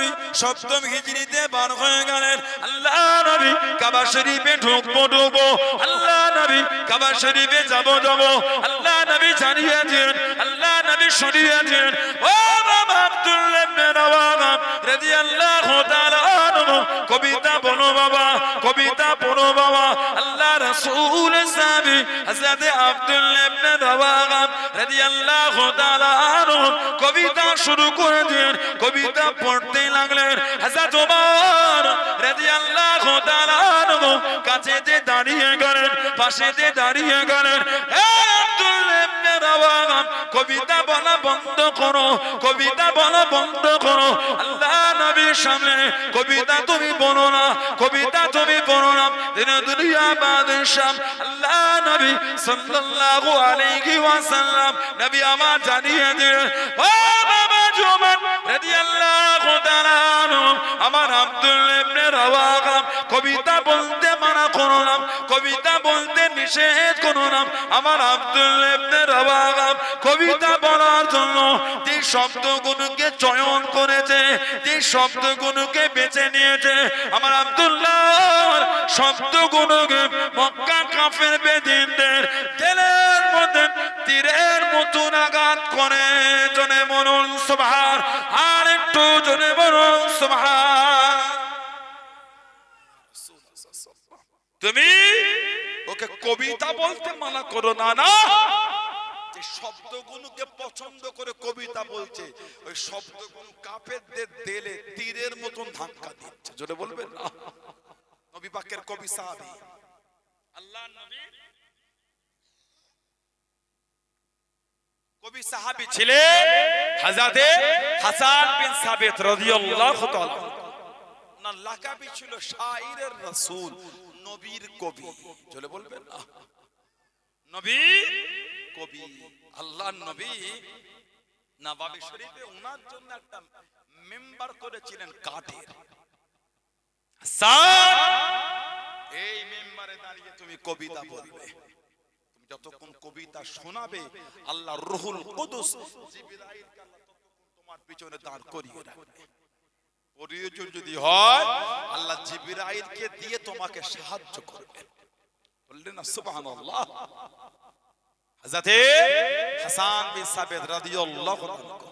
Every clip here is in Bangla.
নবী সপ্তম হিজরিতে বার হয়ে গেলেন। আল্লাহ নবী কাবা শরীফে ঢুকবো, আল্লাহ নবী কাবা শরীফে যাবো। আল্লাহ নবী জানিয়েছেন, আল্লাহ নবী শুনিয়েছেন, ও বাবা আব্দুল্লাহ ইবনে রাওয়াহা রাদিয়াল্লাহু তাআলা আনহু, কবিতা বলো বাবা, কবিতা পড়ো বাবা। আল্লাহ রাসূল সাহাবী হযরত আব্দুল্লাহ ইবনে রাওয়াহা রাদিয়াল্লাহু তাআলা আনহু কবিতা শুরু করে দিলেন, কবিতা পড়তে লাগলেন। হযরত ওমর রাদিয়াল্লাহু তাআলা আনহু কাছেতে দাঁড়িয়ে গেলেন, পাশেতে দাঁড়িয়ে গেলেন। আব্দুল্লাহ ইবনে রাওয়াহা কবিতা বলা বন্ধ করো, কবিতা বলা বন্ধ করো। আল্লাহ নবীর সামনে কবিতা তুমি বলো না, কবিতা তুমি বলো না। দুনিয়া বাদশাহ আল্লাহ নবী সাল্লাল্লাহু আলাইহি ওয়াসাল্লাম নবী আমার জানিয়ে দিলেন, ও বাবা জুমান রাদিয়াল্লাহু তাআলা আনহু, আমার আব্দুল্লাহ ইবনে রাওয়াহা কবিতা বলতে মানা করো না, কবিতা বলতে নিষেধ করো না। আমার আব্দুল্লাহ ইবনে রাওয়াহা কবিতা বলার জন্য যে শব্দগুলোকে চয়ন করেছে, যে শব্দগুলোকে বেছে নিয়েছে, আমার আব্দুল্লাহ শব্দগুলোকে মক্কা কাফের বেদিনদের দিলের মধ্যে তীরের মতন আঘাত করে। জনে বলুন সুবহান, আর একটু জনে বলুন সুবহান। তুমি ওকে কবিতা বলতে মানা করো না, না যে শব্দগুলোকে পছন্দ করে কবিতা বলছে, ওই শব্দগুলো কাফেরদের দিলে তীরের মতন ধাক্কা দিচ্ছে। জোরে বলবেন না। নবী পাকের কবি সাহাবী, আল্লাহর নবী কবি সাহাবী ছিলেন হযরত হাসান বিন সাবিত রাদিয়াল্লাহু তাআলা। না লাকাবি ছিল শাইরের রাসূল, নবীর কবি। জোরে বলবেন না। নবীর কবি। আল্লাহর নবী নববী শরীফে ওনার জন্য একটা মেম্বার করেছিলেন কাঠের। হাসান, এই মেম্বারে দাঁড়িয়ে তুমি কবিতা বলবে। তুমি যতক্ষণ কবিতা শোনাবে, আল্লাহর রূহুল কুদুস জিবরাইলকে আল্লাহ ততক্ষণ তোমার পিছনে দাঁড় করিয়ে রাখবে। প্রয়োজন যদি হয় আল্লাহ জিবরাইলকে দিয়ে তোমাকে সাহায্য করবে। বললেন না সুবহানাল্লাহ। হযরত হাসান বিন সাবিত রাদিয়াল্লাহু আনহু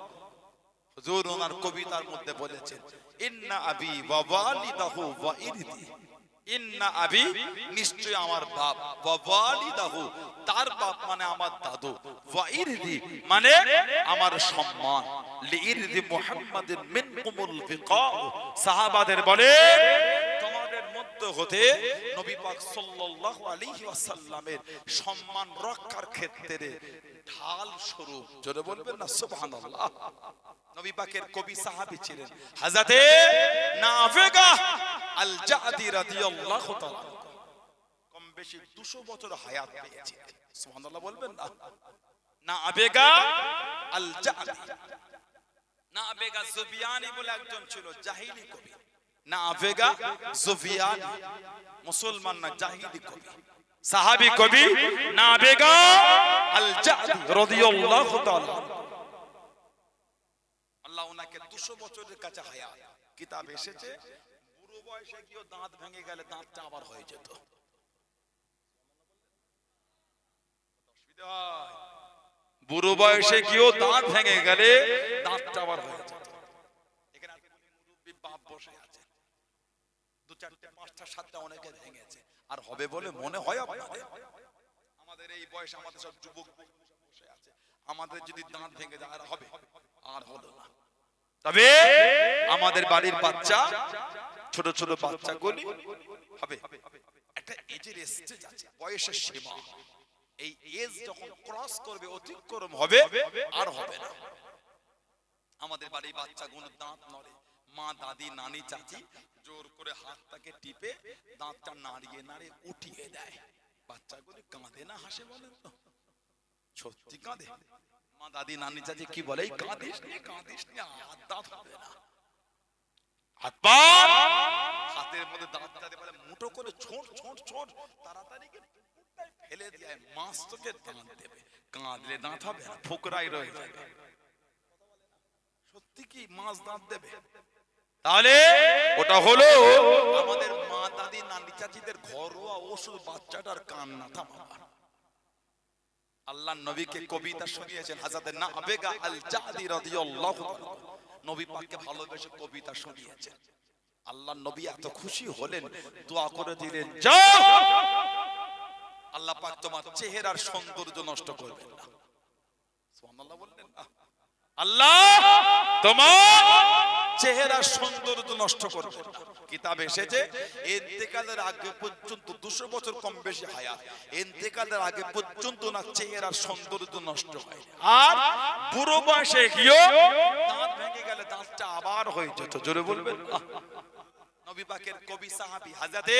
হুজুর ওনার কবিতার মধ্যে বলেছেন, ইন্না আবি ওয়া ওয়ালিদাহু ওয়া ইরদি। ইন্না আবি, নিশ্চয় আমার বাপ, ওয়া ওয়ালিদাহু, তার বাপ মানে আমার দাদু, ওয়া ইরদি মানে আমার সম্মান, লিইরদি মুহাম্মাদিন মিনকুমুল বিকা। সাহাবাদের বলে তোমাদের মধ্য হতে নবী পাক সাল্লাল্লাহু আলাইহি ওয়াসাল্লামের সম্মান রক্ষার ক্ষেত্রে ঢাল স্বরূপ। জোরে বলবেন না সুবহানাল্লাহ। নবী পাকের কবি সাহাবী ছিলেন হযরত নাফিকা আল জাদি রাদিয়াল্লাহু তাআলা। কম বেশি 200 বছর হায়াত পেয়েছিলেন। সুবহানাল্লাহ বলবেন না। নাফিকা আল জাদি, নাফিকা সুফিয়ানি বলে একজন ছিল, জাহিলি কবি। নাফিকা সুফিয়ানি, মুসলমান না, জাহিলি কবি, সাহাবী কবি নাফিকা আল জাদি রাদিয়াল্লাহু তাআলা। আল্লাহ ওনাকে 200 বছরের কাছে হায়াত। কিতাব এসেছে বুড়ো বয়সে গিয়ে দাঁত ভেঙে গেলে দাঁতটা আবার হয়ে যেত। বুড়ো বয়সে গিয়ে দাঁত ভেঙে গেলে দাঁতটা আবার হয়ে যেত। এখানে মুরব্বি বাপ বসে আছে, 2, 4, 5টা 7টা অনেকে ভেঙেছে, আর হবে বলে মনে হয় আপনাদের? আমাদের এই বয়স, আমাদের সব যুবক বসে আছে, আমাদের যদি দাঁত ভেঙে যায় আর হবে? আর হলো না। তবে আমাদের বাড়ির বাচ্চা, ছোট ছোট বাচ্চাগুলি হবে একটা এজের স্টেজ আছে, বয়সের সীমা। এই এজ যখন ক্রস করবে, অতিক্রম হবে, আর হবে না। আমাদের বাড়ির বাচ্চাগুলো দাঁত নড়ে, মা, দাদি, নানি, চাচি জোর করে হাতটাকে টিপে দাঁতটা নাড়িয়ে নাড়িয়ে উঠিয়ে দেয়। বাচ্চাগুলি কাঁদে না হাসে? বলেন তো, সত্যি কাঁদে? মা, দাদি, নানি, চাচি কি বলে? কাঁদিস নি, কাঁদিস নি, হাত দাঁত হবে না। হাত পা হাতের মধ্যে দাঁতটা বলে মুঠো করে ছোট ছোট ছোট তাড়াতাড়ি ফেলে দিয়ে মাছ তোকে দাঁত দেবে। কাঁদলে দাঁত হবে না, ফোকরাই রয়ে যাবে। সত্যি কি মাছ দাঁত দেবে? তাহলে ওটা হলো আমাদের মা দাদি নানি চাচিদের ঘরোয়া ওষুধ, বাচ্চাটার কান্না থামাবার। আল্লাহর নবীকে কবিতা শুনিয়েছেন হযরত নাবিগা আল জাদি রাদিয়াল্লাহু তাআলা, নবী পাককে ভালোবেসে কবিতা শুনিয়েছেন। আল্লাহর নবী এত খুশি হলেন, দোয়া করে দিলেন, যাও আল্লাহ পাক তোমার চেহারার সৌন্দর্য নষ্ট করবেন না। সুবহানাল্লাহ বললেন না, আল্লাহ তোমার চেহারার সৌন্দর্য নষ্ট করবেন না। কিতাবে এসেছে ইন্তেকালের আগে পর্যন্ত 200 বছর কম বেশি হায়াত, ইন্তেকালের আগে পর্যন্ত না চেহারার সৌন্দর্য নষ্ট হয়, আর বুড়ো বয়সে গিয়ে দাঁত ভেঙে গেলে দাঁতটা আবার হয়ে যেত। জোরে বলবেন না। নবী পাকের কবি সাহাবী হযরতে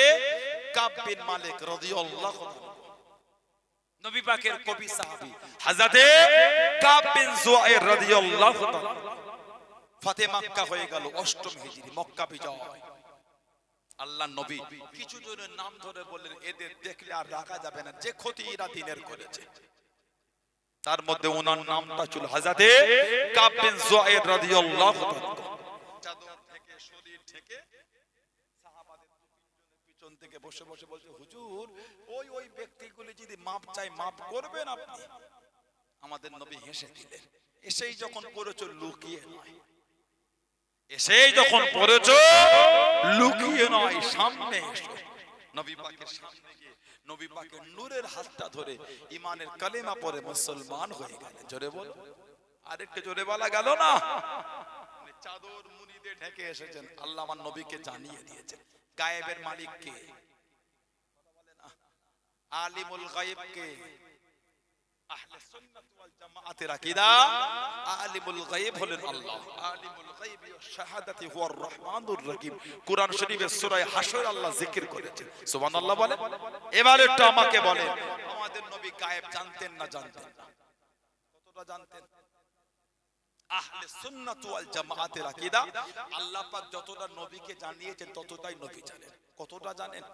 কাব বিন মালিক রাদিয়াল্লাহু তাআলা, নবী পাকের কবি সাহাবী হযরতে কাব বিন যুআইর রাদিয়াল্লাহু তাআলা, ফাতে মক্কা হয়ে গেল 8ম হিজরি, মক্কা বিজয়। আল্লাহর নবী কিছু জনের নাম ধরে বললেন, এদের দেখলে আর রাখা যাবে না, যে ক্ষতি এরা দিনের করেছে। তার মধ্যে ওনার নামটা ছিল হযরতে কাব বিন যুআইর রাদিয়াল্লাহু তাআলা। চাদর থেকে শরীর থেকে সাহাবাদের পিছন থেকে বসে বসে বলছে, হুজুর ওই ব্যক্তিগুলি যদি মাপ চাই মাপ করবেন আপনি। আমাদের নবী হেসে দিলেন, এসেই যখন পড়েছো লুকিয়ে নয়, এসেই যখন পড়েছো লুকিয়ে নয়, সামনে এসো। নবী পাকের সামনে গিয়ে নবী পাকের নূরের হাতটা ধরে ঈমানের কালেমা পড়ে মুসলমান হয়ে গেলেন। জোরে বল, আরেকটু জোরে বলা গেল না। চাদর মুড়ি দিয়ে ঢেকে এসেছেন, আল্লাহ আমার নবীকে জানিয়ে দিয়েছেন গায়েবের মালিক কে, আলিমুল গায়ব কে, আহলে সুন্নাত ওয়াল জামাআতের আকীদা আলিমুল গায়ব হলেন আল্লাহ। আলিমুল গায়বি ওয়াশ শাহাদাতি হুয়ার রহমানুর রহিম। কুরআন শরীফের সূরা হাশর আল্লাহ জিকির করেছেন। সুবহানাল্লাহ বলেন। এবার একটু আমাকে বলেন, আমাদের নবী গায়েব জানতেন না জানতেন না? কতটা জানতেন? আহলে সুন্নাত ওয়াল জামাআতের আকীদা আল্লাহ পাক যতটা নবীকে জানিয়েছেন ততটাই নবী জানেন। কতটা জানেন?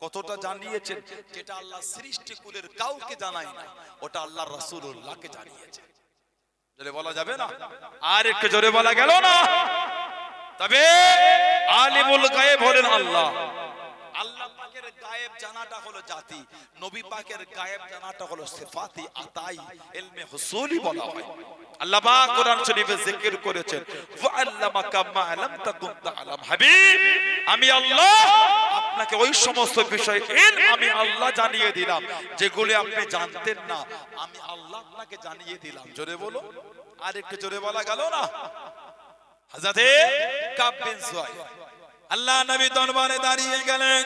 কতটা জানিয়েছেন? যেটা আল্লাহ সৃষ্টি কুলের কাউকে জানায় না, ওটা আল্লাহ রাসূলুল্লাহকে জানিয়েছেন। জোরে বলা যাবে না? আর একটু জোরে বলা গেল না? তবে আলিমুল গায়েব হলেন আল্লাহ। আল্লাহ পাকের গায়েব জানাটা হলো জাতি, নবী পাকের গায়েব জানাটা হলো সিফাতি আতাই, ইলমে হুসুলি বলা হয়। আল্লাহ পাক কোরআন শরীফে জিকির করেছেন, ওয়াল্লামাকা মা লাম তাকুন তাআলাম। হাবিব, আমি আল্লাহ আপনাকে ওই সমস্ত বিষয় ইলম আমি আল্লাহ জানিয়ে দিলাম যেগুলো আপনি জানতেন না, আমি আল্লাহ আপনাকে জানিয়ে দিলাম। জোরে বলো, আর একটু জোরে বলা গেল না? হযরতে কাব বিন যুআইর আল্লাহ নবী দরবারে দাঁড়িয়ে গেলেন।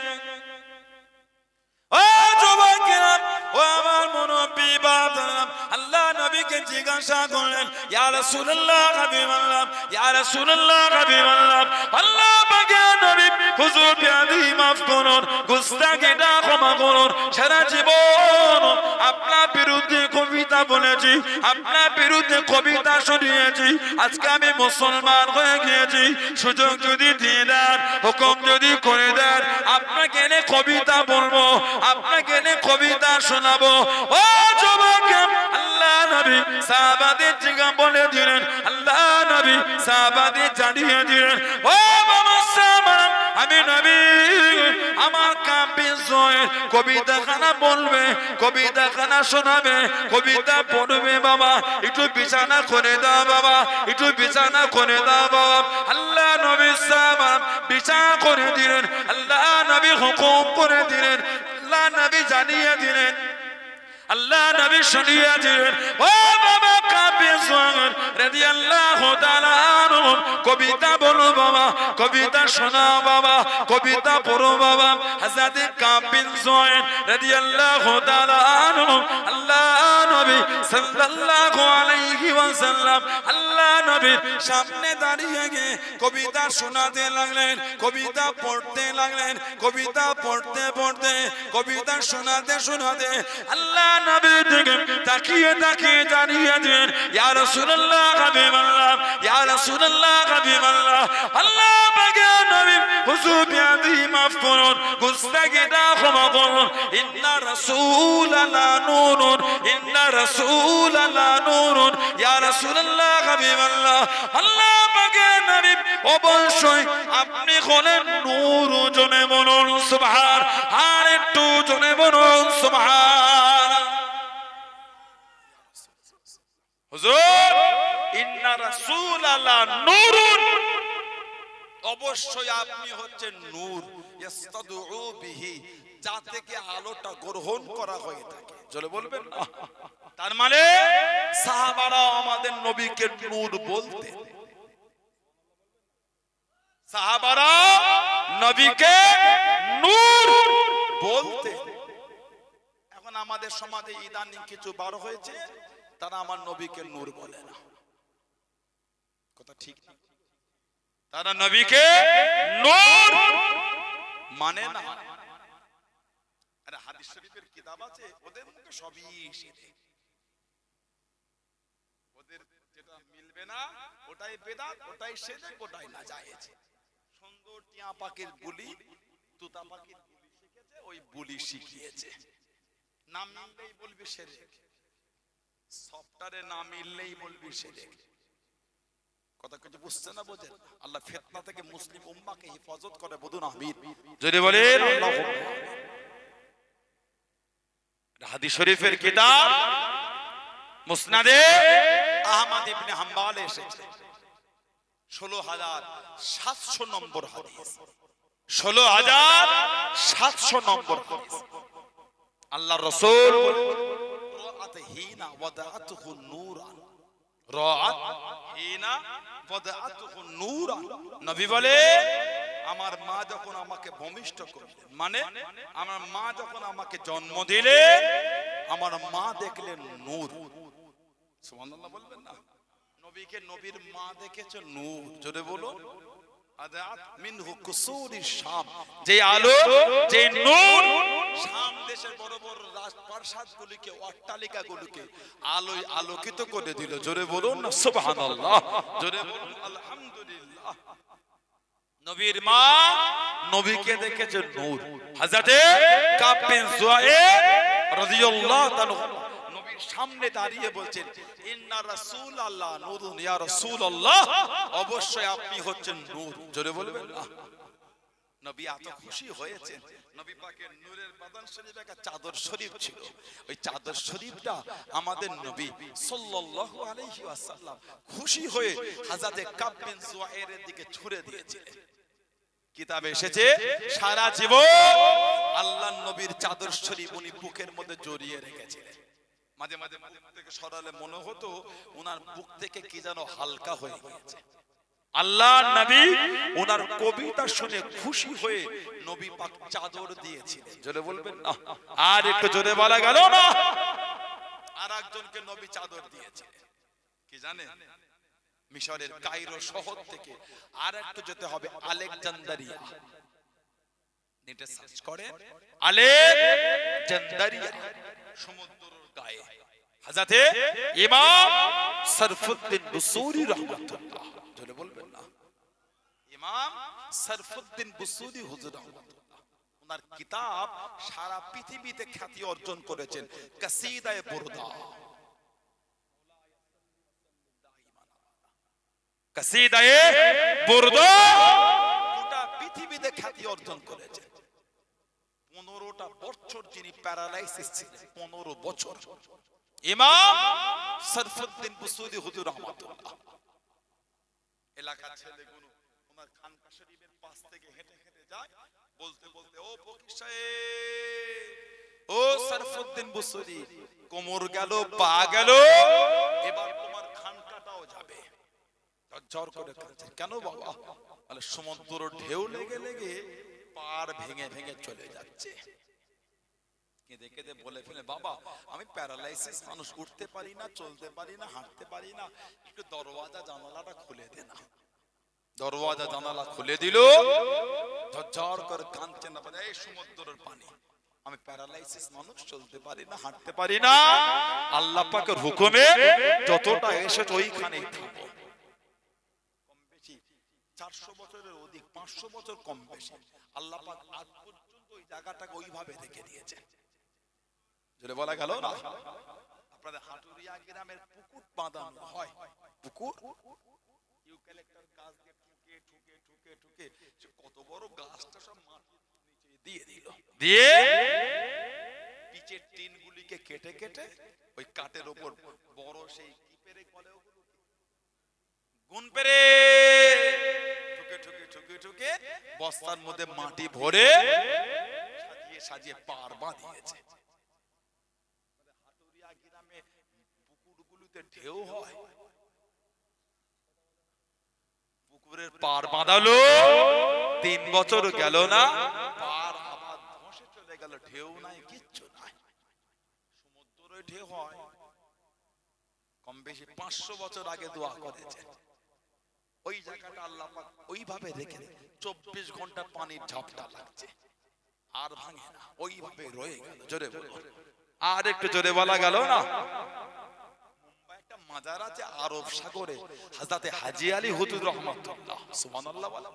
ও যুবকেরা, ও আমার মুরব্বি বাবারা, আল্লাহ নবীকে জিজ্ঞাসা করলেন, ইয়া রাসূলুল্লাহ হাবিবাল্লাহ, ইয়া রাসূলুল্লাহ হাবিবাল্লাহ, আল্লাহ পাকের নবী হুজুর বিয়াদি মাফ করুন, গুস্তাখিটা ক্ষমা করুন, সারা জীবন আপনার বিরুদ্ধে কবিতা বলেছি, আপনার বিরুদ্ধে কবিতা শুনিয়েছি, আজকে আমি মুসলমান হয়ে গিয়েছি, সুযোগ যদি দিয়ে দেন, হুকুম যদি করে দেন, আপনাকে এনে কবিতা বলবো, আপনাকে এনে কবিতা শোনাবো। ও যুবক, আল্লাহ নবী সাহাবাদের জিজ্ঞাসা বলে দিলেন, আল্লাহ নবী সাহাবাদের জানিয়ে দিলেন, ও বাবা সাহাবারা, আমি নবী আমার কাব বিন যুআইর কবিতাখানা বলবে, কবিতাখানা শোনাবে, কবিতা পড়বে। বাবা একটু বিছানা করে দাও, বাবা একটু বিছানা করে দাও বাবা। আল্লাহ নবী সাহাবা বিছানা করে দিলেন, আল্লাহ নবী হুকুম করে দিলেন, আল্লাহ নবী জানিয়ে দিলেন, আল্লাহ নবী শুনিয়ে দিলেন, ও বাবা কাব বিন যুআইর রাদিয়াল্লাহু তাআলা আনহু কবিতা বলো বাবা, কবিতা শোনাও বাবা, কবিতা পড়ো বাবা। হযরত কাব বিন যুআইর রাদিয়াল্লাহু তাআলা আনহু আল্লাহ নবী সাল্লাল্লাহু আলাইহি ওয়াসাল্লাম আল্লাহ নবীর সামনে দাঁড়িয়ে গিয়ে কবিতা শোনাতে লাগলেন, কবিতা পড়তে লাগলেন, কবিতা পড়তে পড়তে, কবিতা শোনাতে শোনাতে আল্লাহ নবী থেকে তাকিয়ে তাকিয়ে জানিয়ে দিলেন, ইয়া রাসূলুল্লাহ হাবিবাল্লাহ, ইয়া রাসূলুল্লাহ হাবিবাল্লাহ, আল্লাহ পাকের নবী হুজুর বিয়াদি মাফ করুন, গুস্তাখিটা ক্ষমা করুন, ইন্না রাসূলাল্লাহ নূরুন, ইন্না রাসূলাল্লাহ নূরুন, ইয়া রাসূলুল্লাহ হাবিবাল্লাহ আল্লাহ পাকের নবী অবশ্যই আপনি হলেন নূর জনে বলুন সুবহান আর একটু জনে বলুন সুবহান হুজুর ইন্না রাসূলাল্লাহ নূরুন অবশ্যই আপনি হচ্ছেন নূর ইস্তাদউ বিহি যা থেকে আলোটা গ্রহণ করা হয়ে থাকে জোরে বলবেন না তার মানে সাহাবারা আমাদের নবীকে নূর বলতেন সাহাবারা নবীকে নূর বলতেন এখন আমাদের সমাজে ইদানিং কিছু বার হয়েছে তারা আমার নবীকে নূর বলে না কথা ঠিক না তারা নবীকে নূর মানে না আরে হাদিস শরীফের কিতাব আছে ওদের মুখে সবই শিরক ওদের যেটা মিলবে না ওটাই বেদাত ওটাই শিরক ওটাই নাজায়েজ সুন্দর টিয়া পাখির বুলি তুতা পাখির বুলি শিখেছে ওই বুলি শিখিয়েছে নাম মিললেই বলবি শিরক সফটওয়্যারে নাম মিললেই বলবি শিরক কথা কিছু বুঝছে না বোঝেন আল্লাহ ফিতনা থেকে মুসলিম উম্মাহকে হেফাজত করে বলুন আমিন যদি বলেন আল্লাহুম্মা হাদিস শরীফের কিতাব মুসনাদে আহমদ ইবনে হাম্বল এসেছে 16700 নম্বর হাদিস 16700 নম্বর হাদিস আল্লাহর রাসূল রাআত হিনা ওয়াদাআতুহু নূরান রাআত হিনা ওয়াদাআতুহু নূরান নবী বলে আমার মা যখন আমাকে ভূমিষ্ঠ করলেন মানে আমার মা যখন আমাকে জন্ম দিলেন আমার মা দেখলেন নূর সুবহানাল্লাহ বলবেন না নবীকে নবীর মা দেখেছে নূর জোরে বলো আদাত মিনহু কুসুরি শাম যে আলো যে নূর শাম দেশের বড় বড় রাজপ্রাসাদগুলিকে অট্টালিকাগুলিকে আলোয় আলোকিত করে দিল জোরে বলুন না সুবহানাল্লাহ জোরে বলুন আলহামদুলিল্লাহ নবীর মা নবীকে দেখেছে নূর হযরতে কাব বিন যুয়াইর রাদিয়াল্লাহু তাআলা নবীর সামনে দাঁড়িয়ে বলছেন ইন্না রাসূলাল্লাহ নূরুন ইয়া রাসূলুল্লাহ অবশ্যই আপনি হচ্ছেন নূর জোরে বলবেন না নবী এত খুশি হয়েছেন নবী পাকের নূরের বাদান শরীফে একটা চাদর শরীফ ছিল ওই চাদর শরীফটা আমাদের নবী সাল্লাল্লাহু আলাইহি ওয়াসাল্লাম খুশি হয়ে হযরতে কাব বিন যুয়াইরের দিকে ছুঁড়ে দিয়েছিলেন কিতাবে এসেছে সারা জীবন আল্লাহর নবীর চাদর শরীফ উনি বুকের মধ্যে জড়িয়ে রেখেছিলেন মাঝে মাঝে বুক থেকে সরালে মনে হতো ওনার বুক থেকে কি যেন হালকা হয়ে গিয়েছে আল্লাহর নবী ওনার কবিতা শুনে খুশি হয়ে নবী পাক চাদর দিয়েছিলেন জোরে বলবেন না আর একটু জোরে বলা গেল না আর একজনকে নবী চাদর দিয়েছিলেন কি জানেন মিশরের কায়রো শহর থেকে আর একটু যেতে হবে আলেকজান্দ্রিয়া নেটে সার্চ করেন আলেকজান্দ্রিয়া সমুদ্রের গায়ে হযরতে ইমাম সরফুদ্দিন বুসুরি রাহমাতুল্লাহ জোরে বলবেন না ইমাম সরফুদ্দিন বুসুরি হুজুর রাহমাতুল্লাহ ওনার কিতাব সারা পৃথিবীতে খ্যাতি অর্জন করেছেন কাসিদায়ে বুরদা কাসিদায়ে বুরদা গোটা পৃথিবীতে খ্যাতি অর্জন করেছে 15টা বছর যিনি প্যারালাইসিস ছিলেন 15 বছর ইমাম সরফুদ্দিন বুসুরি হুজুর রাহমাতুল্লাহ এলাকার ছেলেগুলো ওনার খানকা শরীফের পাশ থেকে হেঁটে হেঁটে যায় বলতে বলতে ও ফকির সাহেব ও সরফুদ্দিন বুসুরি কোমর গেল পা গেল এবার তোমার খানকাটাও যাবে ঝড় করে কাঁদছে কেন বাবা বলে সমুদ্র ঢেউ লেগে লেগে পার ভেঙে ভেঙে চলে যাচ্ছে কেঁদে কেঁদে বলে ফেলে বাবা আমি প্যারালাইসিস মানুষ উঠতে পারি না চলতে পারি না হাঁটতে পারি না একটু দরওয়াজা জানালাটা খুলে দে না দরওয়াজা জানালা খুলে দিল ঝরঝর করে কাঁদছে না বলে এই সমুদ্রের পানি আমি প্যারালাইসিস মানুষ চলতে পারি না হাঁটতে পারি না আল্লাহ পাকের হুকুমে যতটা এসেছে ওইখানেই থাকো 400 বছরের অধিক 500 বছর কম বেশি আল্লাহ পাক আজ পর্যন্ত ওই জায়গাটাকে ওইভাবে রেখে দিয়েছেন জোরে বলা গেল না আপনাদের হাটুরিয়া গ্রামের পুকুর বাঁধানো হয়, পুকুর ইউক্যালিপটাস গাছ দিয়ে ঠুকে ঠুকে ঠুকে ঠুকে কত বড় গাছটা সব মাটির নিচে দিয়ে দিল, দিয়ে পিচের টিনগুলিকে কেটে কেটে ওই কাঠের উপর বড় সেই কি পেরে বলে ওগুলো গুণ পেরে ঠুকে ঠুকে ঠুকে ঠুকে বস্তার মধ্যে মাটি ভরে সাজিয়ে সাজিয়ে পার বাঁধিয়েছে। হাটুরিয়া গ্রামে পুকুরগুলোতে ঢেউ হয়, পুকুরের পার বাঁধালো, 3 বছর গেল না, পার আবার ধসে চলে গেল, ঢেউ নাই, কিচ্ছু নাই। সমুদ্রে ঢেউ হয়, কম বেশি 500 বছর আগে দোয়া করেছে। ওই জায়গাটা আল্লাহ পাক ওইভাবে রেখে 24 ঘন্টা পানির ঝাপটা লাগছে, আর ভাঙে না, ওইভাবে রয়ে গেল। জোরে বলো, আর একটু জোরে বলা গেল না? মুম্বাই একটা মাজার আছে আরব সাগরে, হযরতে হাজী আলী হুজুর রহমাতুল্লাহ, সুবহানাল্লাহ বলা।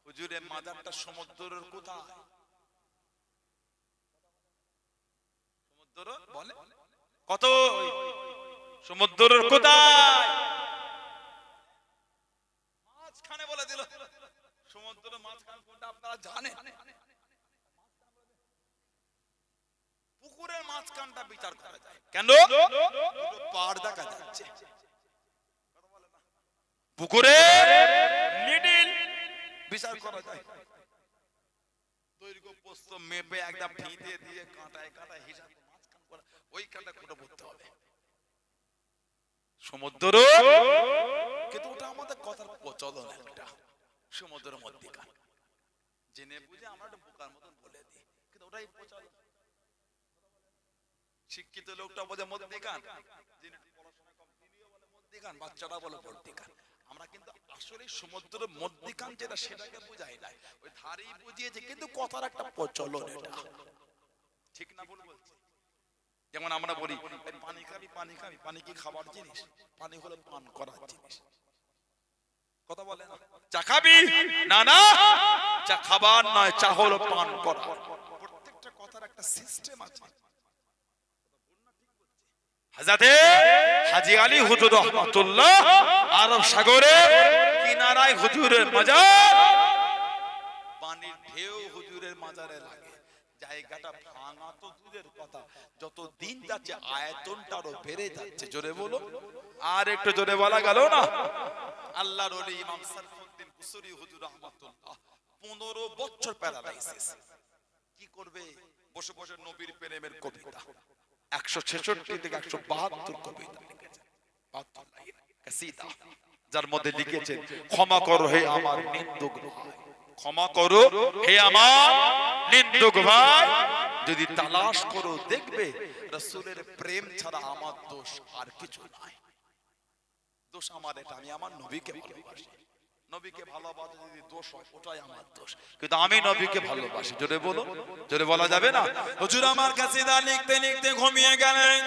হুজুরের মাজারটা সমুদ্রের কোথায়? সমুদ্র বলে কত? সমুদ্রের কোথায়? মাঝখানে বলে দিল। সমুদ্রের মাঝখানে কোনটা আপনারা জানেন? পুকুরের মাঝখানটা বিচার করা যায় কেন? পার দেখা যাচ্ছে, পুকুরের মিডল বিচার করা যায়। দৈর্ঘ্য প্রস্থ মেপে একটা ফিতে দিয়ে কাঁটায় কাঁটায় হিসাব মাঝখান করে ওই কাঁটা খুঁটে পড়তে হবে। সমুদ্র কিন্তু ওটা আমাদের কথার প্রচলন, একটা সমুদ্রের মধ্যিখান জেনে বুঝে আমরা একটা বোকার মতন বলে দিই, কিন্তু ওটাই প্রচলন। শিক্ষিত লোকটা বলে মধ্যিখান, যিনি পড়াশোনা কম তিনিও বলে মধ্যিখান, বাচ্চারা বলে মধ্যিখান। আমরা কিন্তু আসলে সমুদ্রের মধ্যিখান যেটা সেটাকে বুঝাই নাই, ওই ধারেই বুঝিয়েছে, কিন্তু কথার একটা প্রচলন, এটা ঠিক না ভুল বলছি? যেমন আমরা বলি পানি খাবি, পানি খাবি, পানি কি খাবার জিনিস? পানি হলো পান করার জিনিস, কথা বলে না? চা খাবি? না না, চা খাবার নয়, চা হলো পান করা। প্রত্যেকটা কথার একটা সিস্টেম আছে। হযরতে হাজী আলী হুজুর রহমাতুল্লাহ আরব সাগরের কিনারায় হুজুরের মাজার, পানির ঢেউ হুজুরের মাজারে লাগে। জায়গাটা ভাঙা তো দূরের কথা, যত দিন যাচ্ছে আয়তনটারও বেড়ে যাচ্ছে। জোরে বলো, আর একটু জোরে বলা গেল না? আল্লাহর ওলি ইমাম সারফুদ্দিন কুসরি হুজুর রহমাতুল্লাহ 15 বছর প্যারালাইসিস। কি করবে? বসে বসে নবীর প্রেমের কবিতা 166 থেকে 172 কবিতা লিখেছেন, 72 লাইন কাসিদা, যার মধ্যে লিখেছেন ক্ষমা করো হে আমার নিন্দুক ভাই, ক্ষমা করো হে আমার নিন্দুক ভাই, যদি তালাশ করো দেখবে রাসূলের প্রেম ছাড়া আমার দোষ আর কিছু নাই। দোষ আমার এটা, আমি আমার নবীকে ভালোবাসি। নবীকে ভালোবাসা যদি দোষ হয় ওটাই আমার দোষ, কিন্তু আমি নবীকে ভালোবাসি। জোরে বলো, জোরে বলা যাবে না? হুজুর আমার কাসিদা লিখতে লিখতে ঘুমিয়ে গেলেন।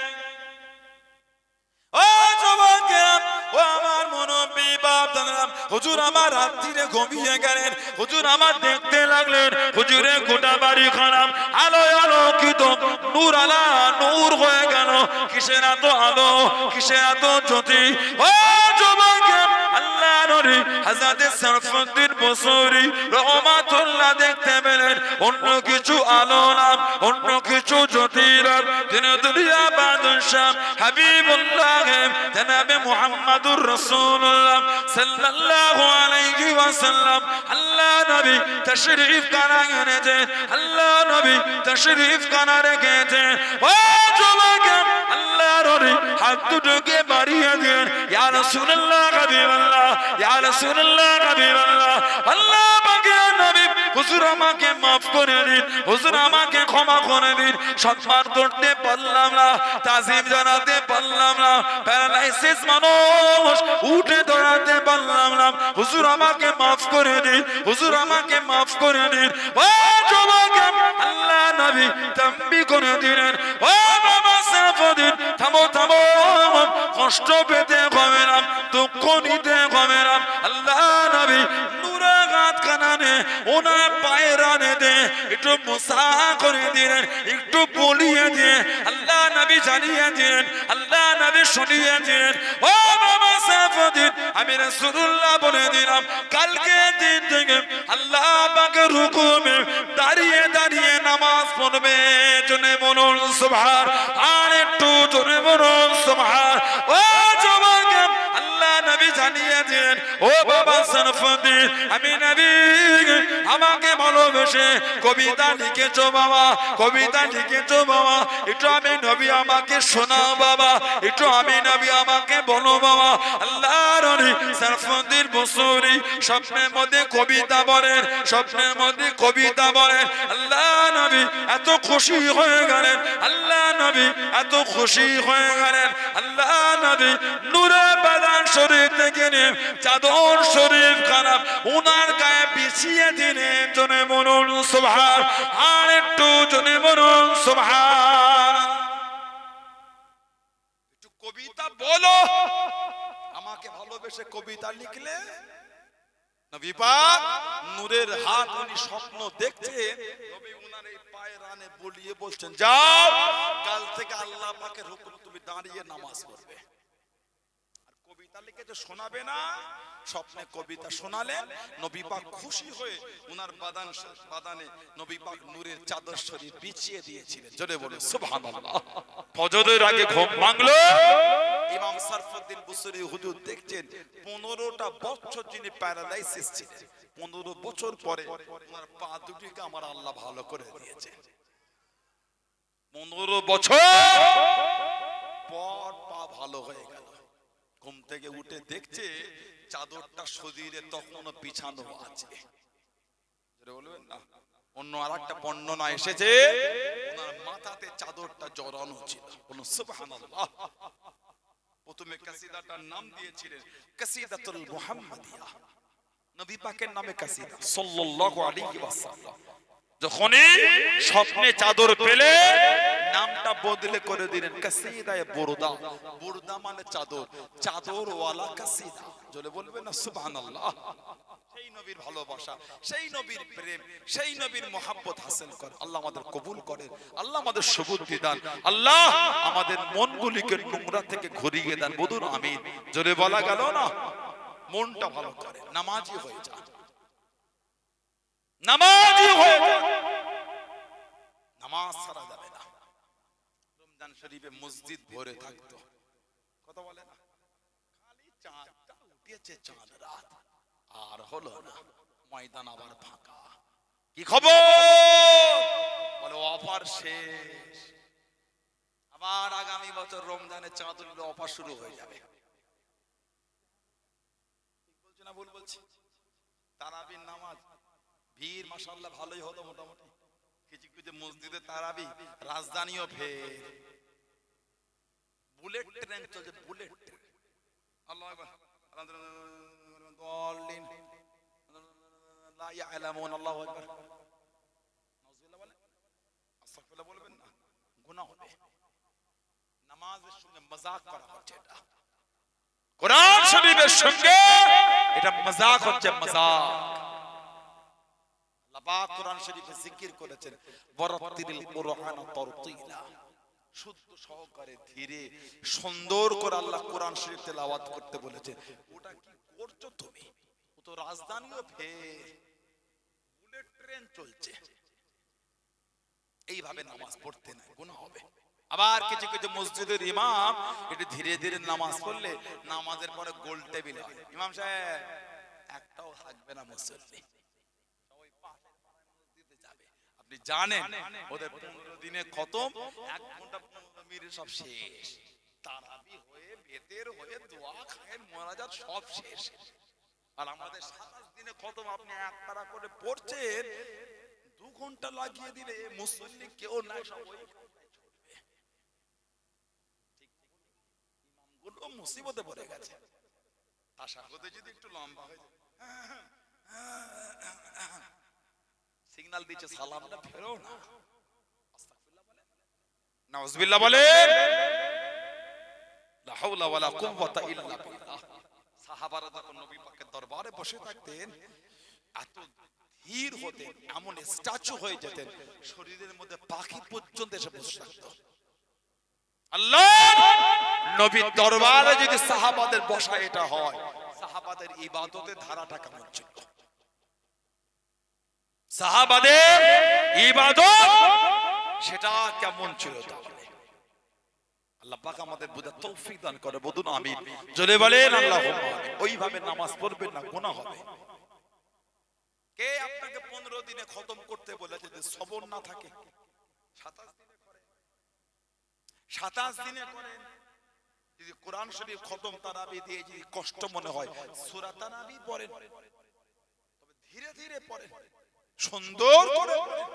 ও যুবকেরা, ও আমার মুরব্বি বাপ দাদারা, হুজুর আমার রাত্রিরে ঘুমিয়ে গেলেন। হুজুর আমার দেখতে লাগলেন হুজুরের গোটা বাড়ি খারাপ, আলোয় আলোকিত, নূর আলা নূর হয়ে গেল। কিসের এত আলো, কিসের এত জ্যোতি? ও যুবকেরা, আল্লাহ নবী হযরতে সারফুদ্দিন বুসরি রহমাতুল্লাহ দেখতে পেলেন অন্য কিছু আলো না, অন্য কিছু জ্যোতি না। তিনি দুনিয়া বাদশাহ হাবিবুল্লাহ জনাবে মুহাম্মদুর রাসূলুল্লাহ সাল্লাল্লাহু আলাইহি ওয়াসাল্লাম, আল্লাহ নবী তাশরীফ খানা এনেছেন, আল্লাহ নবী তাশরীফ খানা রেখেছেন। ও যুবকেরা, আল্লাহ নবী হাত দুটোকে বাড়িয়ে দিলেন, ইয়া রাসূলুল্লাহ হাবিবাল্লাহ, ইয়া রাসূলুল্লাহ হাবিবাল্লাহ, আল্লাহ পাকের নবী হুজুর আমাকে maaf করে দিন, হুজুর আমাকে ক্ষমা করে দিন। সম্মান করতে পারলাম না, তাজিম জানাতে পারলাম না, প্যারালাইসিস মানুষ উঠে দাঁড়াতে পারলাম না, হুজুর আমাকে maaf করে দিন, হুজুর আমাকে maaf করে দিন। ও যুবক, আল্লাহ নবী তাম্বিহ করে দিলেন, ও বাবা সারফুদ্দিন, থামো থামো, কষ্ট পেতে হবে না, দুঃখ নিতে হবে না। আল্লাহ নবী নূরে হাত খানানে ওনার পায়ের রানে দে একটু মুসা করে দিলেন, একটু বলিয়ে দিয়ে আল্লাহ নবী জানিয়েছেন, আল্লাহ নবী শুনিয়েছেন। ও বাবা সাইফুদ্দিন, আমি রাসূলুল্লাহ বলে দিলাম, কালকে দিন থেকে আল্লাহ পাকের হুকুমে দাঁড়িয়ে দাঁড়িয়ে নামাজ পড়বে। জোরে বলুন সুবহান। আর একটু জোরে বলুন সুবহান। ও যুবক, আল্লাহ নবী জানিয়েছেন, ও বাবা সাইফুদ্দিন, আমি নবী আমাকে ভালোবেসে কবিতা লিখেছো বাবা, কবিতা লিখেছো বাবা, একটু আমি নবী আমাকে শোনাও বাবা, একটু আমি নবী আমাকে বলো বাবা। আল্লাহর নবী সাইফুদ্দিন বুসরি স্বপ্নের মধ্যে কবিতা বলেন, স্বপ্নের মধ্যে কবিতা বলেন। আল্লাহ নবী এত খুশি হয়ে গেলেন, আল্লাহ নবী এত খুশি হয়ে গেলেন। আল্লাহ নবী নূরে বাদান শরীফ থেকে নিয়ে চাদর শরীফ খারাপ ওনার গায়ে বিছিয়ে দিলেন। জোরে বলুন সুবহান। আর একটু জোরে বলুন সুবহান। একটু কবিতা বলো, আমাকে ভালোবেসে কবিতা লিখলে। নবী পাক নূরের হাত উনি স্বপ্ন দেখছেন, নবী উনার এই পায়ের রানে বলিয়ে বলছেন, যাও কাল থেকে আল্লাহ পাকের হুকুম তুমি দাঁড়িয়ে নামাজ পড়বে। আর কবিতা লিখে যে শোনাবে না, স্বপ্নে কবিতা শোনালেন। নবী পাক খুশি হয়ে উনার বাদানে নবী পাক নূরের চাদর শরীফ বিছিয়ে দিয়েছিলেন। জোরে বলুন সুবহানাল্লাহ। ফজরের আগে ঘুম ভাঙলো, ইমাম সাইফুদ্দিন বুসরি হুজুর দেখছেন 15টা বছর যিনি প্যারালাইসিস ছিলেন, 15 বছর পরে ওনার পা দুটিকে আমার আল্লাহ ভালো করে দিয়েছে। 15 বছর পর পা ভালো হয়ে গেল। ঘুম থেকে উঠে দেখছে চাদরটা শরীরে তখনও বিছানো আছে। বলবেন না, অন্য আরেকটা বর্ণনা এসেছে ওনার মাথাতে চাদরটা জড়ানো ছিল। বলুন সুবহানাল্লাহ। প্রথমে কাসিদাটার নাম দিয়েছিলেন কাসিদাতুল মুহাম্মাদিয়া, নবী পাকের নামে কাসিদা সাল্লাল্লাহু আলাইহি ওয়াসাল্লাম। যখনই স্বপ্নে চাদর পেলে নামটা বদলে করে দিলেন কাসিদায়ে বুরদা। বুরদা মানে চাদর, চাদর ওয়ালা কাসিদা। জোরে বলবেন না সুবহানাল্লাহ। সেই নবীর ভালোবাসা, সেই নবীর প্রেম, সেই নবীর মোহাব্বত হাসিল করে আল্লাহ আমাদের কবুল করেন, আল্লাহ আমাদের সুবুদ্ধি দান, আল্লাহ আমাদের মনগুলিকে নোংরা থেকে ঘুরিয়ে দেন। বলুন আমিন। জোরে বলা গেল না? মনটা ভালো করে নামাজি হয়ে যা, নামাজি হয়ে যা। নামাজ ছাড়া যাবে না। রমজান শরীফে মসজিদ ভরে থাকতো, কথা বলে না, খালি চাঁদটা উঠেছে, চাঁদ রাত আর হলো না, ময়দান আবার ফাঁকা। কি খবর? বলে অফার শেষ, আবার আগামী বছর রমজানে চাঁদ উঠলে অফার শুরু হয়ে যাবে। ঠিক বলছি না ভুল বলছি? তারাবির নামাজ ভিড় মাশাআল্লাহ ভালোই হতো মোটামুটি। কিছু কিছু মসজিদে তারাবি, রাজধানীও ফের বুলেট ট্রেন চলছে, বুলেট ট্রেন। আল্লাহু আকবার। দলিন লা ইয়ালামুন। আল্লাহু আকবার। নাউজুবিল্লাহ বলেন, আস্তাগফিরুল্লাহ বলবেন না, গুনাহ হবে। নামাজের সঙ্গে মজাক করা হচ্ছে, এটা কোরআন শরীফের সঙ্গে এটা মজাক হচ্ছে, মজাক। আল্লাহ পাক কোরআন শরীফে জিকির করেছেন ওয়ারাত্তিলিল কুরআন তারতিলা, শুদ্ধ সহকারে ধীরে সুন্দর করে আল্লাহ কোরআন শরীফ তেলাওয়াত করতে বলেছেন। ওটা কি করছো তুমি? ও তো রাজধানীও ফের বুলেট ট্রেন চলছে। এইভাবে নামাজ পড়তে নাই, গুনাহ হবে। আবার কিছু কিছু মসজিদের ইমাম একটু ধীরে ধীরে নামাজ পড়লে নামাজের পরে গোল টেবিল হয়। ইমাম সাহেব একটাও থাকবে না মুসল্লি, সবাই পাশের পাড়ায় মসজিদে যাবে। আপনি জানেন ওদের 15 দিনে খতম, 1 ঘন্টা 15 মিনিট সব শেষ। তারাবি হয়ে বেতের হয়ে দোয়া খায়ের মুনাজাত সব শেষ। আর আমাদের 27 দিনে খতম, আপনি এক পারা করে পড়ছেন, 2 ঘন্টা লাগিয়ে দিলে মুসল্লি কেউ নাই, সব ওই ছুটবে। ঠিক ইমামগুলো মুসিবতে পড়ে গেছে। তাশাহুদে যদি একটু লম্বা হয়ে যায়, সিগন্যাল দিচ্ছে সালামটা ফেরো না, আস্তাগফিরুল্লাহ বলেন, নাউজুবিল্লাহ বলেন, লা হাওলা ওয়ালা কুওয়াতা ইল্লা বিল্লাহ। সাহাবারা যখন নবী পাকের দরবারে বসে থাকতেন, এত ধীর হতেন, এমন স্ট্যাচু হয়ে যেতেন, শরীরের মধ্যে পাখি পর্যন্ত এসে বসে থাকতো। আল্লাহ নবীর দরবারে যদি সাহাবাদের বসা এটা হয়, সাহাবাদের ইবাদতের ধারাটা কেমন ছিল? সাহাবাদের ইবাদত সেটা কেমন ছিল? তাহলে আল্লাহ পাক আমাদের বুঝার তৌফিক দান করে, বলুন আমিন। জোরে বলেন আল্লাহুম্মা আমিন। ওইভাবে নামাজ পড়বেন না, গুনাহ হবে। কে আপনাকে 15 দিনে খতম করতে বলেছে? যদি সবর না থাকে 27 দিনে করেন, 27 দিনে করেন। যদি কোরআন শরীফ খতম তারাবি দিয়ে যদি কষ্ট মনে হয়, সূরা তারাবি পড়েন, তবে ধীরে ধীরে পড়েন, সুন্দর করে পড়েন।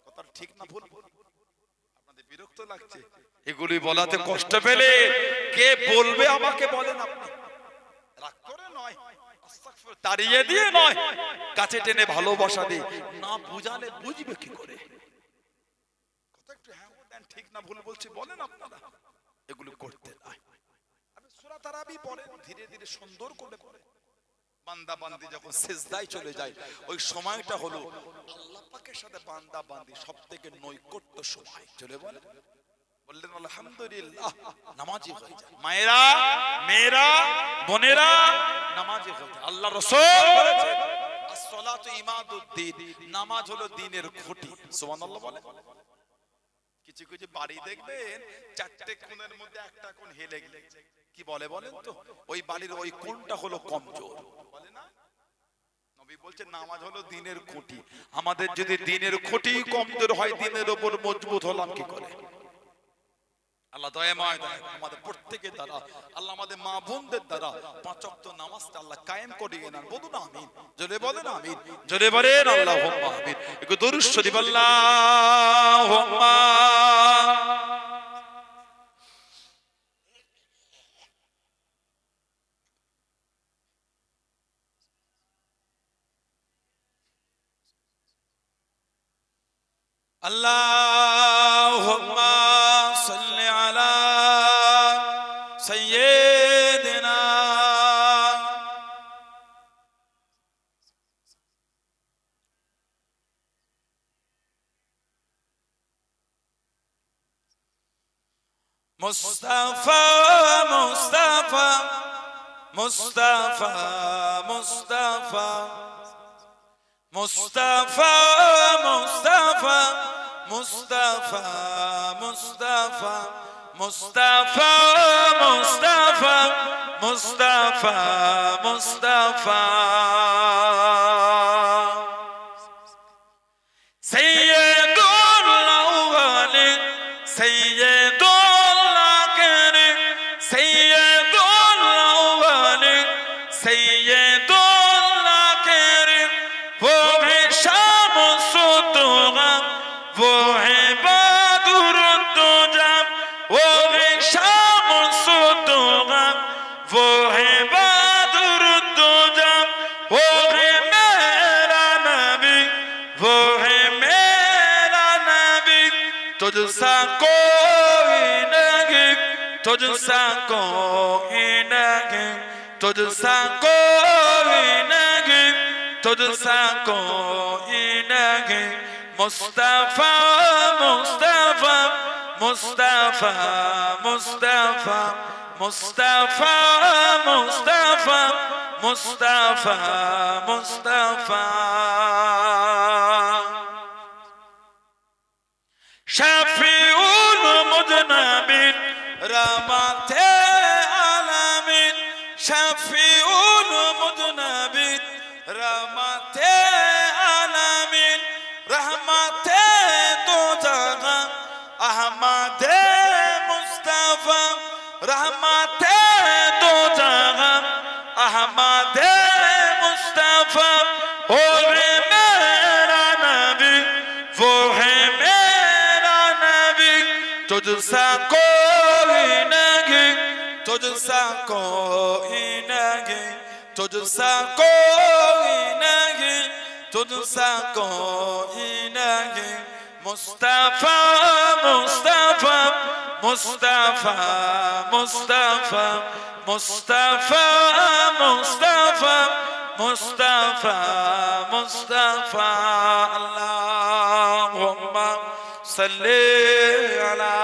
কথা ঠিক না ভুল? আপনাদের বিরক্ত লাগছে এগুলি বলাতে? কষ্ট পেলে কে বলবে আমাকে বলেন। আপনি রাগ করে নয়, তাড়িয়ে দিয়ে নয়, কাছে টেনে ভালোবাসা দিয়ে। না বুঝালে বুঝবে কি করে? কথা একটু হ্যাঁ দেন, ঠিক না ভুল বলছি বলেন আপনারা। এগুলো করতে নাই। আপনি সূরা তারাবি পড়েন, ধীরে ধীরে সুন্দর করে পড়েন। বান্দা বান্দি যখন সিজদায় চলে যায়, ওই সময়টা হলো আল্লাহ পাকের সাথে বান্দা বান্দি সবথেকে নৈকট্য সময়। চলে বলেন, বললেন আলহামদুলিল্লাহ, নামাজি হয়ে যায়। মায়েরা, মেয়েরা, বোনেরা নামাজি হয়ে যায়। আল্লাহ রাসূল বলেছেন as-salatu imaduddin, নামাজ হলো দ্বীনের খুঁটি। সুবহানাল্লাহ বলেন। কিছু কিছু বাড়ি দেখবেন চারটে কোণের মধ্যে একটা কোণ হেলে গেছে, কি বলে বলেন তো? ওই বাড়ির ওই কোণটা হলো কমজোর, বলে না? নবী বলছেন নামাজ হলো দ্বীনের খুঁটি। আমাদের যদি দ্বীনের খুঁটি কমজোর হয়, দ্বীনের উপর মজবুত হলাম কি করে? আল্লাহ দয়াময় আমাদের প্রত্যেকের দ্বারা, আল্লাহ আমাদের মা বোনদের দ্বারা 5 ওয়াক্ত নামাজটা আল্লাহ কায়েম করিয়ে নেন। বলুন আমিন। জোরে বলেন আমিন। জোরে বলেন আল্লাহুম্মা আমিন। একটু দরুদ শরীফ আল্লাহুম্মা। আল্লাহুম্মা সাল্লি আলা সাইয়্যিদিনা মুস্তাফা মুস্তাফা মুস্তাফা মুস্তাফা মুস্তাফা মুস্তাফা মুস্তাফা মুস্তাফা মুস্তাফা মুস্তাফা মুস্তাফা মুস্তাফা সাইয়্যিদুল আউয়ালিন সাইয়্যিদুল আখিরিন সাইয়্যিদুল আউয়ালিন সাইয়্যিদুল আখিরিন वो है शाम-उस-दुआ, वो है बदर-उद-दुजा, वो है शाम-उस-दुआ, वो है बदर-उद-दुजा, वो है मेरा नबी, वो है मेरा नबी, तुझसा कोई नहीं, तुझसा कोई नहीं, तुझसा कोई नहीं, तुझसा कोई नहीं। मुस्तफा मुस्तफा मुस्तफा मुस्तफा मुस्तफा मुस्तफा मुस्तफा मुस्तफा शफीउल मुज़नबिन रहमते आलमीन शफीउल मुज़नबिन रहमते आलमीन रहमते दो जहां अहमदे मुस्तफा रहमते दो जहां अहमदे मुस्तफा ओ रे मेरा नबी वो है मेरा नबी तुझसा कोई नहीं तुझसा कोई नहीं तुझसा कोई नहीं तुझसा कोई नहीं मुस्तफा मुस्तफा मुस्तफा मुस्तफा मुस्तफा मुस्तफा मुस्तफा मुस्तफा अल्लाहुम्मा सल्ली अला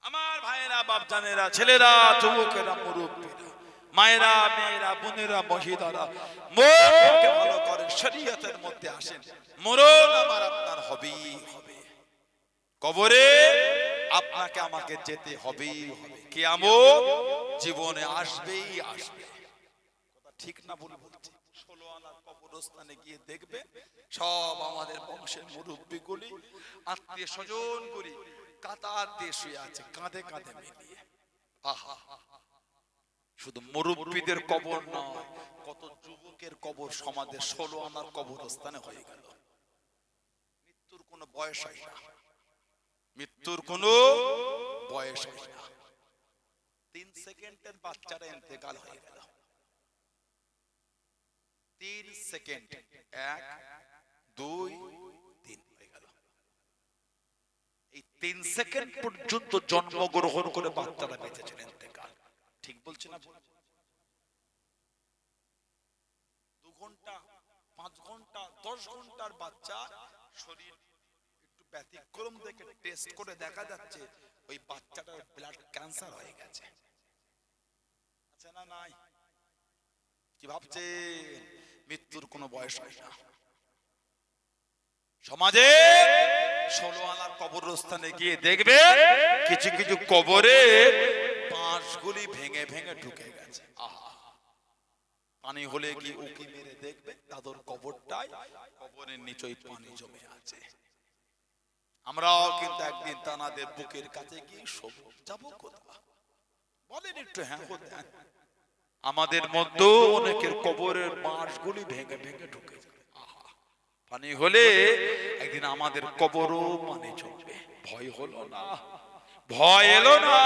আমার ভাইয়েরা, বাপ জানেরা, ছেলেরা, যুবকেরা, মুরব্বীরা, মায়েরা, মেয়েরা, বোনেরা, মহিলারা, মনকে ভালো করেন, শরীয়তের মধ্যে আসেন। মরণ আমার আপনার হবেই হবে, কবরে আপনাকে আমাকে যেতে হবেই হবে, কিয়ামত জীবনে আসবেই আসবে। কথা ঠিক না ভুল বলছি? 16 আনার কবরস্থানে গিয়ে দেখবে সব আমাদের বংশের মুরব্বীগুলি, আত্মীয় স্বজন গুলি কাতার দিয়ে শুয়ে আছে, কাঁধে কাঁধে মিলিয়ে। আহা, শুধু মুরব্বীদের কবর নয়, কত যুবকের কবর সমাজে 16 আনার কবরস্থানে হয়ে গেল। মৃত্যুর কোনো বয়স হয় না, মৃত্যুর কোনো বয়স হয় না। 3 সেকেন্ডের বাচ্চারা ইন্তেকাল হয়ে গেল। 3 সেকেন্ড, 1 2 3 হয়ে গেল। এই 3 সেকেন্ড পর্যন্ত জন্মগ্রহণ করে বাচ্চারা বেঁচে ছিলেন, ইন্তেকাল। ঠিক বলছি না? 2 ঘন্টা, 5 ঘন্টা, 10 ঘন্টার বাচ্চা শরীর একটু ব্যতিক্রম দেখে টেস্ট করে দেখা যাচ্ছে ওই বাচ্চাটার ব্লাড ক্যান্সার হয়ে গেছে। আচ্ছা না নাই? কি ভাবছে? মৃত্যুর কোনো বয়স হয় না। সমাজে 16 আনার কবরস্থানে গিয়ে দেখবে কিছু কিছু কবরে পাঁচগুলি ভেঙে ভেঙে ঢুকে গেছে। আহা, পানি হলে কি উকি মেরে দেখবে তাদের কবরটাই কবরের নিচেই পানি জমে আছে। আমরাও কিন্তু একদিন তানাদের বুকের কাছে গিয়ে শোব, যাবো কোথাও? বলেন একটু হ্যাঁ হতে। আমাদের মধ্যে অনেকের কবরের বাঁশগুলি ভেঙে ভেঙে ঢুকে যাবে। পানি হলে একদিন আমাদের কবরও পানি জমবে। ভয় হলো না? ভয় এলো না?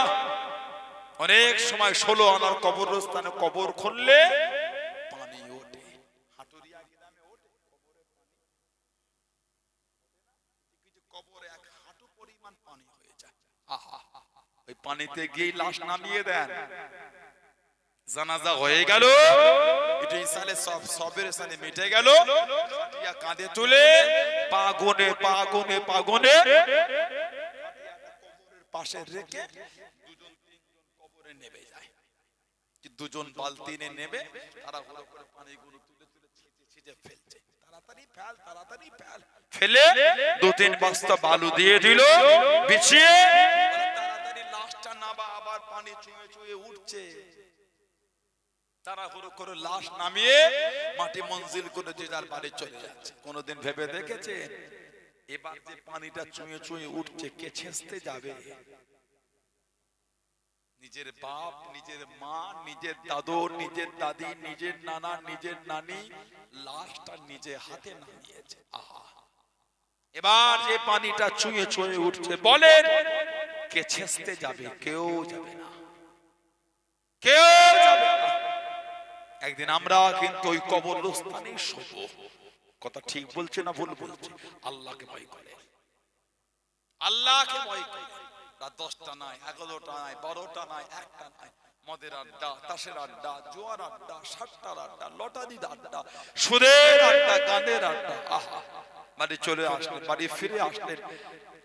অনেক সময় 16 আনার কবরস্থানে কবর খুললে পানি ওঠে, হাটুরিয়া গ্রামে ওঠে কবরে পানি। কিছু কবরে 1 হাঁটু পরিমাণ পানি হয়ে যায়। আহা, ওই পানিতে গিয়ে লাশ নামিয়ে দেন, জানাজা হয়ে গেল, এটা ইসালে সব সবের সাথে মিটে গেল। ইয়া কাঁধে তুলে পাগনে পাগনে পাগনে কবরের পাশে রেখে 2জন 3জন কবরে নেমে যায়। যে 2জন বালতি নিয়ে নেবে, তারা হলো করে পানিগুলো তুলে তুলে ছিটে ছিটে ফেলছে। তাড়াতাড়ি ফেল, তাড়াতাড়ি ফেল। ফেলে 2-3 বস্তা বালু দিয়ে দিল বিছিয়ে, তাড়াতাড়ি লাশটা নাবা। আবার পানি চুয়ে চুয়ে উঠছে। তারা হুড়ো করে লাশ নামিয়ে মাটি মঞ্জিল করে যে যার বাড়ি চলে যাচ্ছে। কোনদিন ভেবে দেখেছেন এবার যে পানিটা চুঁয়ে চুঁয়ে উঠছে কে ছেঁচতে যাবে? নিজের বাপ, নিজের মা, নিজের দাদু, নিজের দাদি, নিজের নানা, নিজের নানি লাশটা নিজে হাতে নামিয়েছে। আহা, এবার যে পানিটা চুঁয়ে চুঁয়ে উঠছে, বলেন কে ছেঁচতে যাবে? কেউ যাবে না, কেউ যাবে না। একদিন আমরা কিন্তু ওই কবরস্থানে শোব। কথা ঠিক বলছে না ভুল বলছে? আল্লাহকে ভয় করে, আল্লাহকে ভয় করে। রাত 10টা নাই, 11টা নাই, 12টা নাই, 1টা নাই, মদের আড্ডা, তাসের আড্ডা, জুয়ার আড্ডা, সাট্টার আড্ডা, লটারির আড্ডা, সুদের আড্ডা, গানের আড্ডা। আহা, বাড়ি চলে আসলেন, বাড়ি ফিরে আসলেন,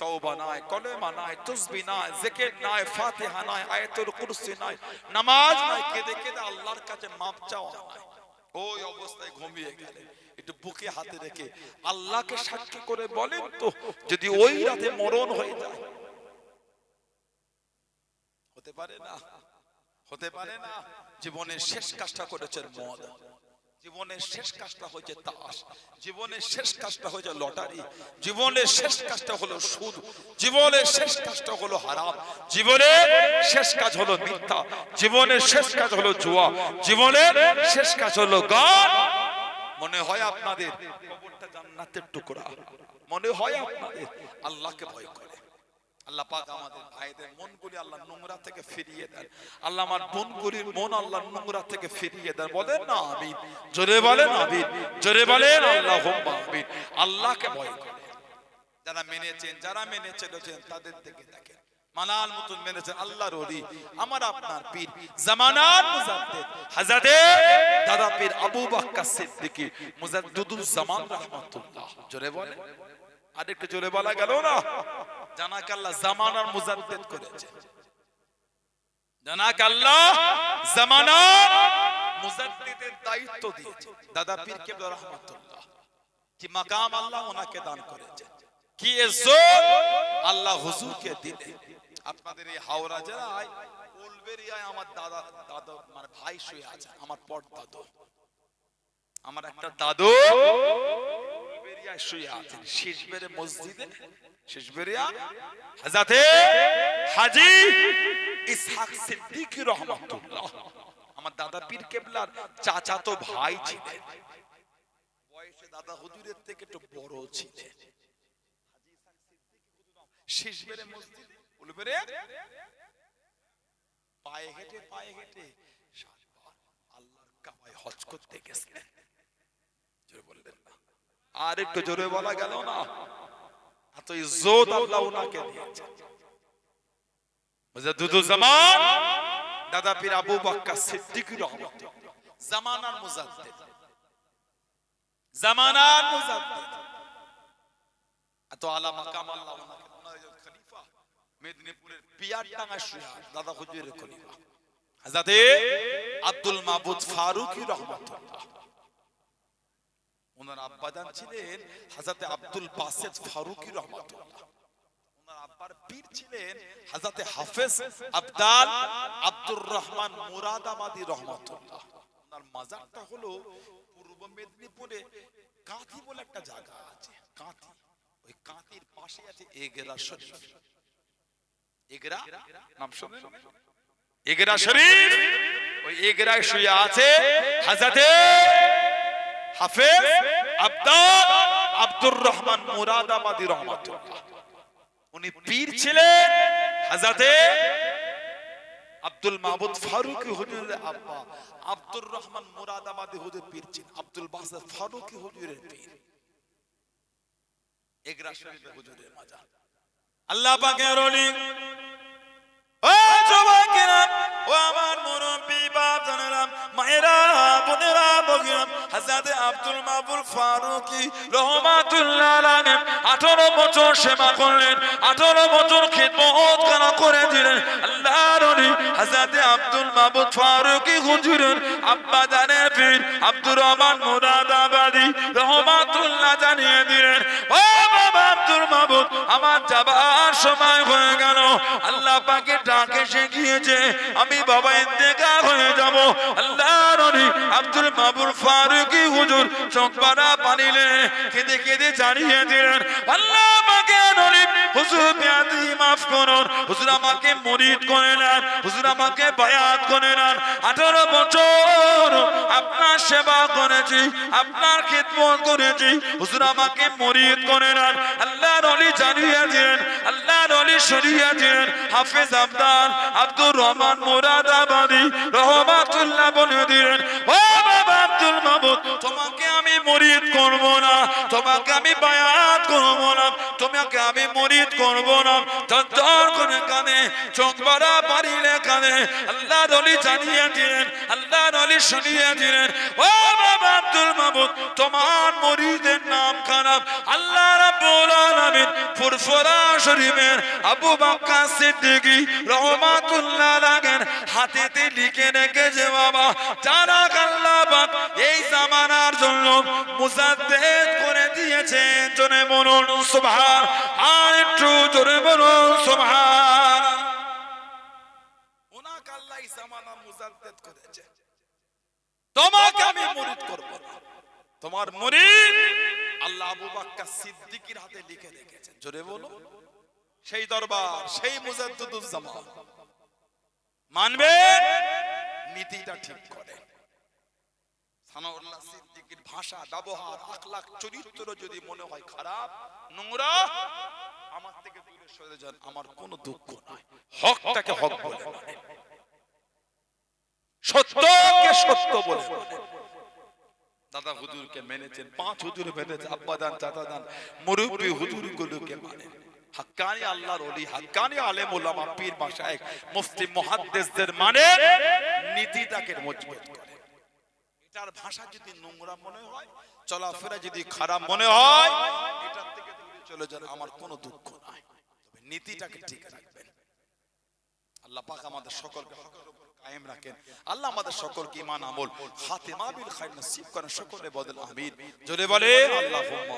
তওবা নাই, কলেমা নাই, তাসবিহ নাই, জিকির নাই, ফাতিহা নাই, আয়াতুল কুরসি নাই, নামাজ নাই, কেঁদে কেঁদে আল্লাহর কাছে মাপ চাওয়া নাই। ওই অবস্থায় ঘুমিয়ে গেলেন। একটু বুকে হাতে রেখে আল্লাহকে সাক্ষী করে বলেন তো, যদি ওই রাতে মরণ হয়ে যায়? হতে পারে না, হতে পারে না। জীবনের শেষ কাজটা করেছেন মদ, জীবনের শেষ কাজটা হয়েছে তাস, জীবনের শেষ কাজটা হয়েছে লটারি, জীবনের শেষ কাজটা হলো সুদ, জীবনের শেষ কাজটা হলো হারাম, জীবনের শেষ কাজ হলো মিথ্যা, জীবনের শেষ কাজ হলো জুয়া, জীবনের শেষ কাজ হলো গান। মনে হয় আপনাদের কবরটা জান্নাতের টুকরা? মনে হয় আপনাদের? আল্লাহকে ভয় করে। আল্লাহ পাক আমাদের ভাইদের মনগুলি আল্লাহ নোংরা থেকে ফিরিয়ে দেন। আল্লাহ আমার বোনগুলির মন আল্লাহ নোংরা থেকে ফিরিয়ে দেন। বলেন না আমিন? জোরে বলেন আমিন, জোরে বলেন আল্লাহুম্মা আমিন। আল্লাহকে ভয় করে যারা মেনেছেন, যারা মেনে চলেছেন তাদের দিকে দেখেন। মানার মতন মেনেছেন আল্লাহর ওলি, আমার আপনার পীর জামানার মুজাদ্দিদ হযরতে দাদা পীর আবু বকর সিদ্দিকী মুজাদ্দিদুল জামান রাহমাতুল্লাহ। জোরে বলেন, আর একটু জোরে বলা গেল না? জানাক আল্লাহ জামানার মুজাদ্দিদ করেছে। জানাক আল্লাহ জামানা মুজাদ্দিদের দায়িত্ব দিয়েছে দাদা পীর কেবলা রহমাতুল্লাহ, কি মাকাম আল্লাহ ওনাকে দান করেছে, কি ইজ্জত আল্লাহ হুজুরকে দিলেন। আপনাদের এই হাওড়া জেলায় উলবেরিয়ায় আমার দাদা মানে ভাই শুয়ে আছে, আমার পট দাদু, আমার একটা দাদু উলবেরিয়ায় শুয়ে আছেন শেষবেরে মসজিদে, শেষবেরিয়া হযরতে হাজী ইসহাক সিদ্দিক রহমাতুল্লাহ আমার দাদা পীর কেবলার চাচাতো ভাই ছিলেন, বয়সে দাদা হুজুরের থেকে একটু বড় ছিলেন। শেষবেরে মসজিদ উলবেরে পায়ে হেঁটে সাতবার আল্লাহর কাবায় হজ করতে গেছিলেন। জোরে বললেন না, আর একটু জোরে বলা গেল না, এত ইজ্জত আল্লাহ ওনাকে দিয়েছে। মুজাদ্দিদুল জামান দাদা পীর আবু বকর সিদ্দিক রহমাতুল্লাহ জামানার মুজাদ্দিদ, জামানার মুজাদ্দিদ, এত আলা মাকাম আল্লাহ ওনাকে, ওনার খলিফা মেদিনীপুরের পিয়ারডাঙ্গায় শুয়ে দাদা হুজুরের খলিফা হযরতে আব্দুল মাবুদ ফারুকী রহমাতুল্লাহ, ওনার আব্বাজান ছিলেন হযরতে আব্দুল বাসেত ফারুকী রহমাতুল্লাহ, ওনার আব্বার পীর ছিলেন হযরতে হাফেজ আবদাল আব্দুর রহমান মুরাদাবাদী রহমাতুল্লাহ। ওনার মাজারটা হলো পূর্ব মেদিনীপুরে কাঁথি বলে একটা জায়গা আছে, কাঁথি, ওই কাঁথির পাশে আছে এগরা শরীফ, এগরা নাম শুনেন, এগরা শরীফ, ওই এগরায় শুয়ে আছে হযরতে হাফেজ আবদাল আব্দুর রহমান মুরাদাবাদী রহমাতুল্লাহ। উনি পীর ছিলেন হযরতে আব্দুল মাবুদ ফারুকী হুজুরের আব্বা, আব্দুর রহমান মুরাদাবাদী হুজুর পীর ছিলেন, আব্দুল বাসেত ফারুকী হুজুরের পীর, এগরা শরীফে হুজুরের মাজার। আল্লাহ পাকের ওলি, ও যুবকেরা, ও আমার মুরব্বি বাপ জানেরা, মায়েরা, বোনেরা, বগিরা, হযরত আব্দুল মাবুদ ফারুকী রহমাতুল্লাহ আলাইহি 18 বছর সেবা করলেন, 18 বছর খিদমত করে দিলেন। আল্লাহর ওলি হযরত আব্দুল মাবুদ ফারুকী হুজুরের আব্বা জানের পীর আব্দুর রহমান মুরাদাবাদী রহমাতুল্লাহ জানিয়ে দিলেন, ও বাবা আব্দুল মাবুদ, আমার যাবার সময় হয়ে গেল, আল্লাহ পাকের ডাকে এসে গিয়েছে, আমি বাবা ইন্তেকাল হয়ে যাব। আল্লাহর ওলি আব্দুল মাবুদ ফারুকী হুজুর চোখ পাড়া পানিলে কেঁদে কেঁদে জানিয়ে দিলেন, আল্লাহ পাকের ওলি হুজুর বিয়াদি মাফ করুন, হুজুর আমাকে মুরিদ করে নেন, হুজুর আমাকে বায়াত করে নেন, 18 বছর আপনার সেবা করেছি, আপনার খিদমত করেছি, হুজুর আমাকে মুরিদ করে নেন। আল্লাহর ওলি জানিয়ে দিলেন, আল্লাহর ওলি শরিয়া দিলেন, হাফেজ আবদাল আব্দুর রহমান মুরাদাবাদী রহমাতুল্লাহ বলে দিলেন, ও বাবা আব্দুল মাবুদ, তোমাকে আমি মুরিদ করব না, তোমাকে আমি বায়াত করব না, তোমাকে আমি মুরিদ করব না। যখন করে কানে চোখ ভরা পারিলে কানে আল্লাহর ওলি জানিয়ে দিলেন, আল্লাহর ওলি শুনিয়ে দিলেন, ও বাবা আব্দুল মাবুদ, তোমার মুরিদের নাম খারাপ আল্লাহ রাব্বুল আলামিন ফুরফুরা শরীফের আবু বকর সিদ্দিক রহমাতুল্লাহ আলাইহি হাতেতে লিখে রেখেছে। বাবা জানাক আল্লাহ পাক এই জামানার জন্য মুজাদ্দিদ করে দিয়েছেন, জোরে বলুন সুবহান, আর একটু জোরে বলুন সুবহান। ওনাকে আল্লাহ এই জামানার মুজাদ্দিদ করেছে, তোমাকে আমি মুরিদ করব না, তোমার মুরিদ আল্লাহ আবু বকর সিদ্দিকের হাতে লিখে রেখেছেন। জোরে বলো, সেই দরবার, সেই মুজাদ্দিদুল জামান মানবেন, নীতিটা ঠিক করে। সানাউল্লাহ সিদ্দিকের ভাষা, ব্যবহার, আখলাক, চরিত্র যদি মনে হয় খারাপ, নোংরা, আমার থেকে দূরে সরে যান, আমার কোনো দুঃখ নাই। হকটাকে হক বলে মানে, সত্যকে সত্য বলে মানে। দাদা হুজুরকে মেনেছেন, 5 হুজুর মেনেছেন, আব্বা দান, চাচা দান, মুরব্বি হুজুর গুলোকে মানে। হাক্কানি আল্লাহর ওলি, হাক্কানি আলেম ওলামা, পীর মাশায়েখ, মুফতি মুহাদ্দিসদের মানে নীতিটাকে মজবুত করে। এটার ভাষা যদি নোংরা মনে হয়, চলাফেরা যদি খারাপ মনে হয়, এটার থেকে দূরে চলে যান, আমার কোনো দুঃখ নাই, তবে নীতিটাকে ঠিক রাখবেন। আল্লাহ পাক আমাদের সকলকে হকের উপর কায়েম রাখেন। আল্লাহ আমাদের সকলকে ঈমান আমল খাতিমা বিল খাইর নসিব করেন। সকলে বলেন আমিন। জোরে বলে আল্লাহুম্মা।